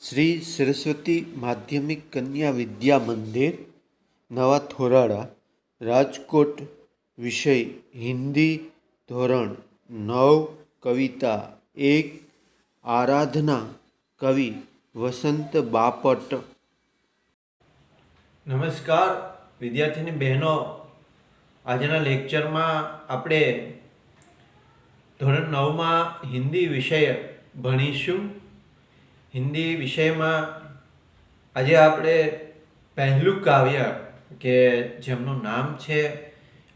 શ્રી સરસ્વતી માધ્યમિક કન્યા વિદ્યા મંદિર નવા થોરાળા રાજકોટ વિષય હિન્દી ધોરણ 9 કવિતા 1 આરાધના કવિ વસંત બાપટ। નમસ્કાર વિદ્યાર્થીની બહેનો, આજના લેક્ચરમાં આપણે ધોરણ 9માં હિન્દી વિષય ભણીશું। હિન્દી વિષયમાં આજે આપણે પહેલું કાવ્ય કે જેમનું નામ છે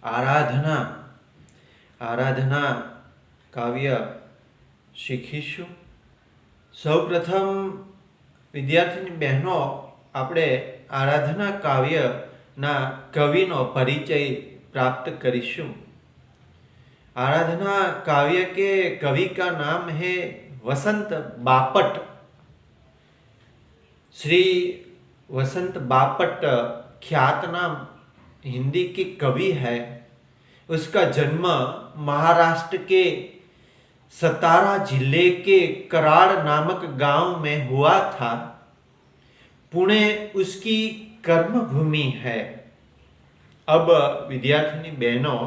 આરાધના કાવ્ય શીખીશું। સૌપ્રથમ વિદ્યાર્થીની બહેનો આપણે आराधना काव्य ना कवि नो परिचय प्राप्त करीशु। आराधना काव्य के कवि का नाम है वसंत बापट। श्री वसंत बापट ख्यात नाम हिंदी के कवि है। उसका जन्म महाराष्ट्र के सतारा जिले के कराड़ नामक गांव में हुआ था। पुणे उसकी कर्मभूमि है। अब विद्यार्थिनी बहनों,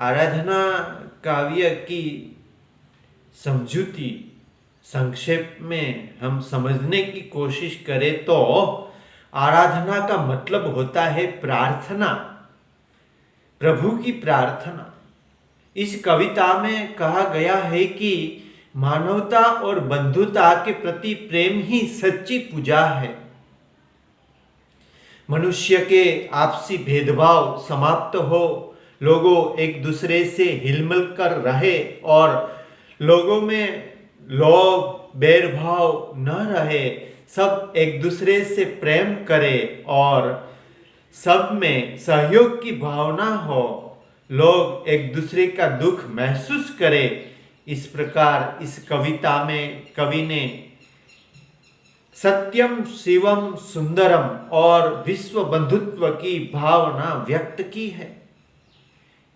आराधना काव्य की समझूती संक्षेप में हम समझने की कोशिश करें तो आराधना का मतलब होता है प्रार्थना, प्रभु की प्रार्थना। इस कविता में कहा गया है कि मानवता और बंधुता के प्रति प्रेम ही सच्ची पूजा है। मनुष्य के आपसी भेदभाव समाप्त हो, लोगों एक दूसरे से हिलमिल कर रहे और लोगों में लोभ बैरभाव न रहे, सब एक दूसरे से प्रेम करे और सब में सहयोग की भावना हो, लोग एक दूसरे का दुख महसूस करें। इस प्रकार इस कविता में कवि ने सत्यम शिवम सुंदरम और विश्व बंधुत्व की भावना व्यक्त की है।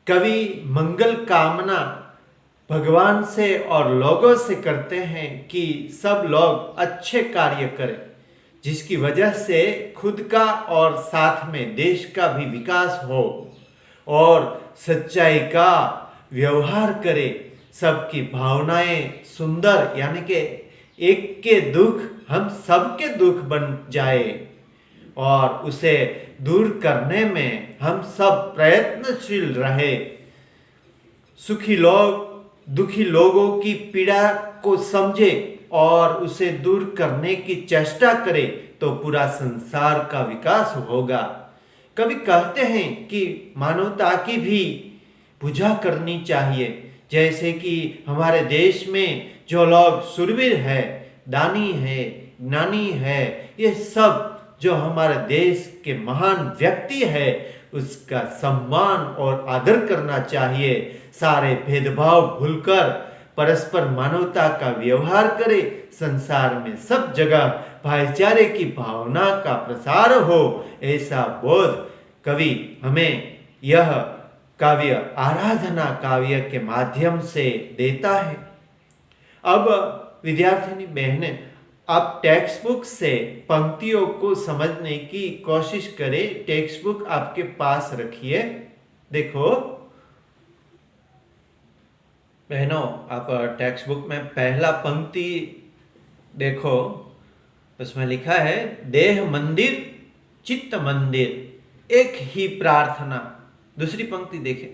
कवि मंगल कामना भगवान से और लोगों से करते हैं कि सब लोग अच्छे कार्य करें, जिसकी वजह से खुद का और साथ में देश का भी विकास हो और सच्चाई का व्यवहार करे। सबकी भावनाएं सुंदर यानी कि एक के दुख हम सबके दुख बन जाए और उसे दूर करने में हम सब प्रयत्नशील रहे। सुखी लोग दुखी लोगों की पीड़ा को समझे और उसे दूर करने की चेष्टा करे तो पूरा संसार का विकास होगा। कवि कहते हैं कि मानवता की भी पूजा करनी चाहिए। जैसे कि हमारे देश में जो लोग सुरवीर है, दानी है, ज्ञानी है, ये सब जो हमारे देश के महान व्यक्ति है, उसका सम्मान और आदर करना चाहिए। सारे भेदभाव भूलकर परस्पर मानवता का व्यवहार करे, संसार में सब जगह भाईचारे की भावना का प्रसार हो, ऐसा बोध कवि हमें यह काव्य आराधना काव्य के माध्यम से देता है। अब विद्यार्थिनी बहनें, आप टेक्स्ट बुक से पंक्तियों को समझने की कोशिश करें। टेक्स्ट बुक आपके पास रखिए। देखो बहनों, आप टेक्स्ट बुक में पहला पंक्ति देखो, उसमें लिखा है देह मंदिर चित्त मंदिर एक ही प्रार्थना। दूसरी पंक्ति देखें,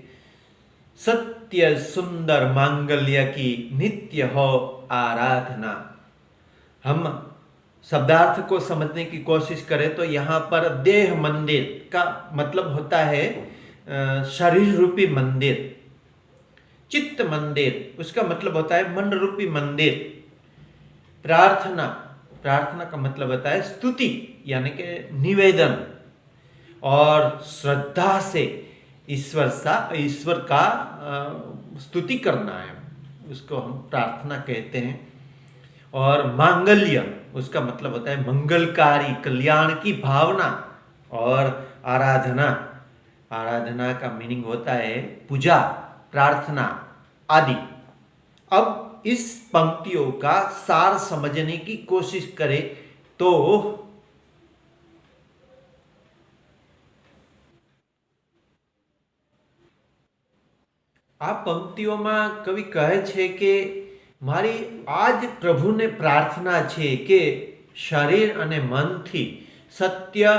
सत्य सुंदर मांगल्य की नित्य हो आराधना। हम शब्दार्थ को समझने की कोशिश करें तो यहाँ पर देह मंदिर का मतलब होता है शरीर रूपी मंदिर। चित्त मंदिर उसका मतलब होता है मन रूपी मंदिर। प्रार्थना का मतलब होता है स्तुति यानी कि निवेदन और श्रद्धा से ईश्वर का स्तुति करना है, उसको हम प्रार्थना कहते हैं। और मांगल्य उसका मतलब होता है मंगलकारी कल्याण की भावना। और आराधना का मीनिंग होता है पूजा प्रार्थना आदि। अब इस पंक्तियों का सार समझने की कोशिश करें तो આ પંક્તિઓમાં કવિ કહે છે કે મારી આજ પ્રભુને પ્રાર્થના છે કે શરીર અને મનથી સત્ય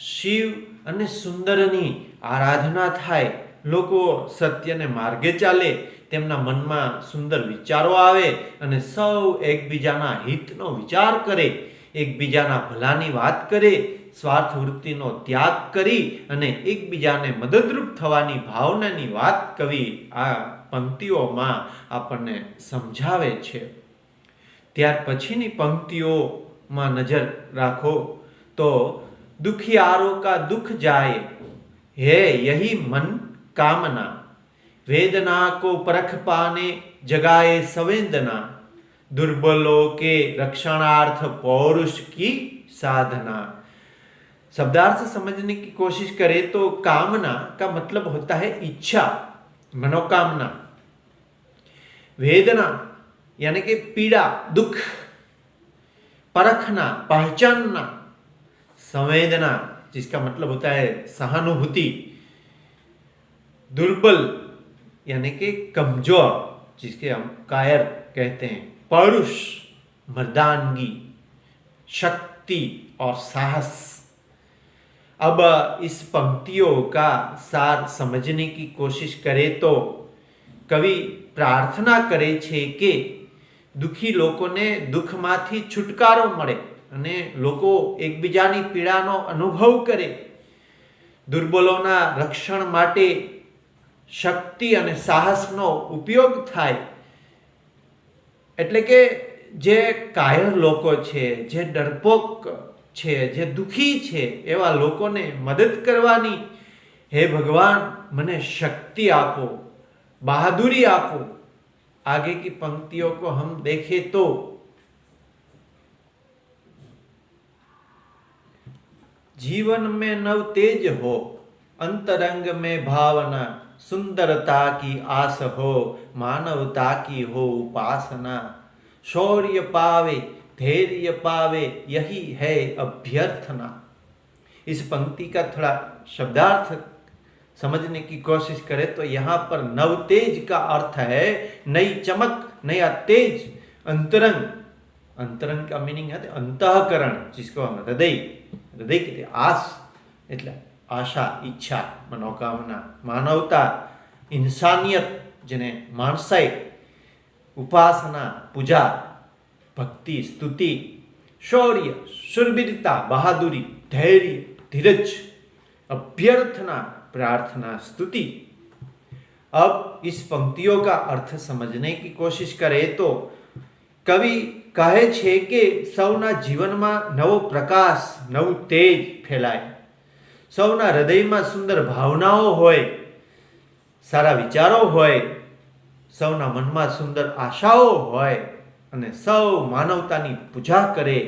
શિવ અને સુંદરની આરાધના થાય, લોકો સત્યને માર્ગે ચાલે, તેમના મનમાં સુંદર વિચારો આવે અને સૌ એકબીજાના હિતનો વિચાર કરે, એકબીજાના ભલાની વાત કરે, સ્વાર્થ વૃત્તિનો ત્યાગ કરી અને એકબીજાને મદદરૂપ થવાની ભાવનાની વાત કવિ આ પંક્તિઓમાં આપણને સમજાવે છે. ત્યાર પછીની પંક્તિઓમાં નજર રાખો તો दुखियारों का दुख जाए है यही मन कामना, वेदना को परख पाने जगाए संवेदना, दुर्बलों के रक्षणार्थ पौरुष की साधना. शब्दार्थ समझने की कोशिश करें तो कामना का मतलब होता है इच्छा, मनोकामना. वेदना यानी कि पीड़ा, दुख. परखना, पहचानना. संवेदना जिसका मतलब होता है सहानुभूति. दुर्बल यानी कि कमजोर जिसके हम कायर कहते हैं. पौरुष मर्दानगी, शक्ति और साहस. अब इस पंक्तियों का सार समझने की कोशिश करें तो कवि प्रार्थना करे छे के दुखी लोकोने दुखमांथी छुटकारो मळे અને લોકો એકબીજાની પીડાનો અનુભવ કરે, દુર્બલોના રક્ષણ માટે શક્તિ અને સાહસનો ઉપયોગ થાય. એટલે કે જે કાયર લોકો છે, જે ડરપોક છે, જે દુઃખી છે, એવા લોકોને મદદ કરવાની, હે ભગવાન મને શક્તિ આપો, બહાદુરી આપો. आगे की पंक्तियों को हम देखें तो जीवन में नव तेज हो, अंतरंग में भावना, सुंदरता की आस हो, मानवता की हो उपासना, शौर्य पावे धैर्य पावे यही है अभ्यर्थना. इस पंक्ति का थोड़ा शब्दार्थ समझने की कोशिश करें तो यहाँ पर नव तेज का अर्थ है नई चमक, नया तेज. अंतरंग, अंतरंग का मीनिंग है अंतःकरण, जिसको हम हृदय, हृदय कहते आस એટલે આશા, ઈચ્છા, મનોકામના. માનવતા, ઇન્સાનિયત જેને માણસાઈ. ઉપાસના, પૂજા, ભક્તિ, સ્તુતિ. શૌર્ય, શૂરવીરતા, બહાદુરી. ધૈર્ય, ધીરજ. अभ्यर्थना, प्रार्थना, स्तुति. अब इस पंक्तियों का अर्थ समझने की कोशिश करें तो कवि कहे छे के सौना जीवનમાં નવો પ્રકાશ, નવું તેજ ફેલાય. સૌના હૃદયમાં સુંદર ભાવનાઓ હોય, સારા વિચારો હોય, સૌના મનમાં સુંદર આશાઓ હોય અને સૌ માનવતાની પૂજા કરે.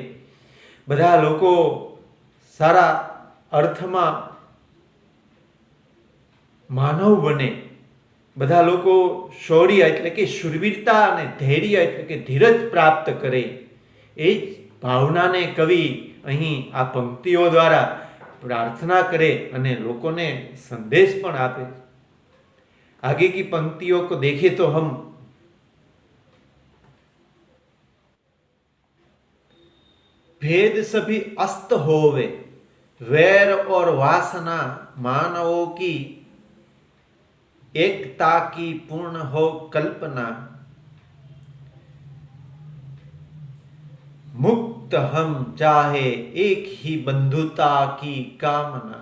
બધા લોકો સારા અર્થમાં માનવ બને. બધા લોકો શૌર્ય એટલે કે શૂરવીરતા અને ધૈર્ય એટલે કે ધીરજ પ્રાપ્ત કરે. એ જ ભાવનાને કવિ અહીં આ પંક્તિઓ દ્વારા प्रार्थना करे અને લોકોને સંદેશ પણ આપે. आगे की पंक्तियों को देखें तो हम भेद सभी अस्त होवे, वैर और वासना मानवों की एकता की पूर्ण हो कल्पना, मुक्त हम चाहे एक ही बंधुता की कामना.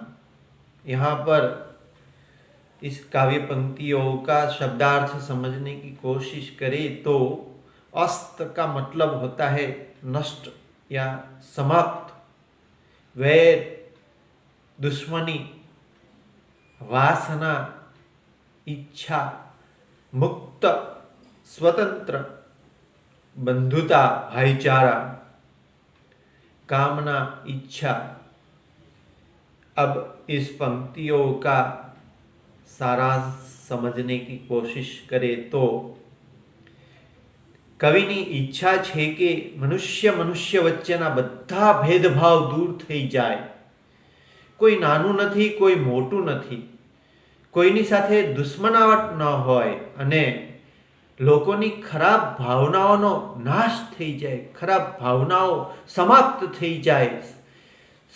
यहाँ पर इस काव्य पंक्तियों का शब्दार्थ समझने की कोशिश करें तो अस्त का मतलब होता है नष्ट या समाप्त. वैर, दुश्मनी, वासना, इच्छा, मुक्त, स्वतंत्र, बंधुता, भाईचारा, कामना, इच्छा. अब इस पंक्तियों का सारांश समझने की कोशिश करें तो કવિની ઈચ્છા છે કે મનુષ્ય વચ્ચેના બધા ભેદભાવ દૂર થઈ જાય. કોઈ નાનું નથી, કોઈ મોટું નથી, કોઈની સાથે દુશ્મનાવટ ન હોય અને લોકોની ખરાબ ભાવનાઓનો નાશ થઈ જાય, ખરાબ ભાવનાઓ સમાપ્ત થઈ જાય,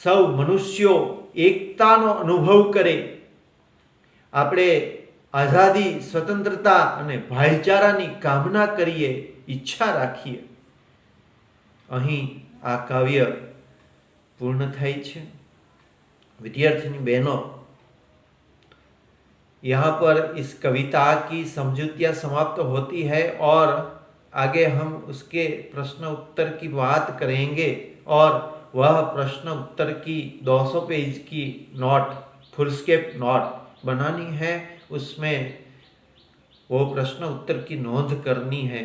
સૌ મનુષ્યો એકતાનો અનુભવ કરે, આપણે આઝાદી, સ્વતંત્રતા અને ભાઈચારાની કામના કરીએ, ઈચ્છા રાખીએ. અહીં આ કાવ્ય પૂર્ણ થાય છે. विद्यार्थिनी बहनों, यहाँ पर इस कविता की समझूतियाँ समाप्त होती है और आगे हम उसके प्रश्न उत्तर की बात करेंगे और वह प्रश्न उत्तर की 200 पेज की नोट, फुलस्केप नोट बनानी है, उसमें वो प्रश्न उत्तर की नोंद करनी है.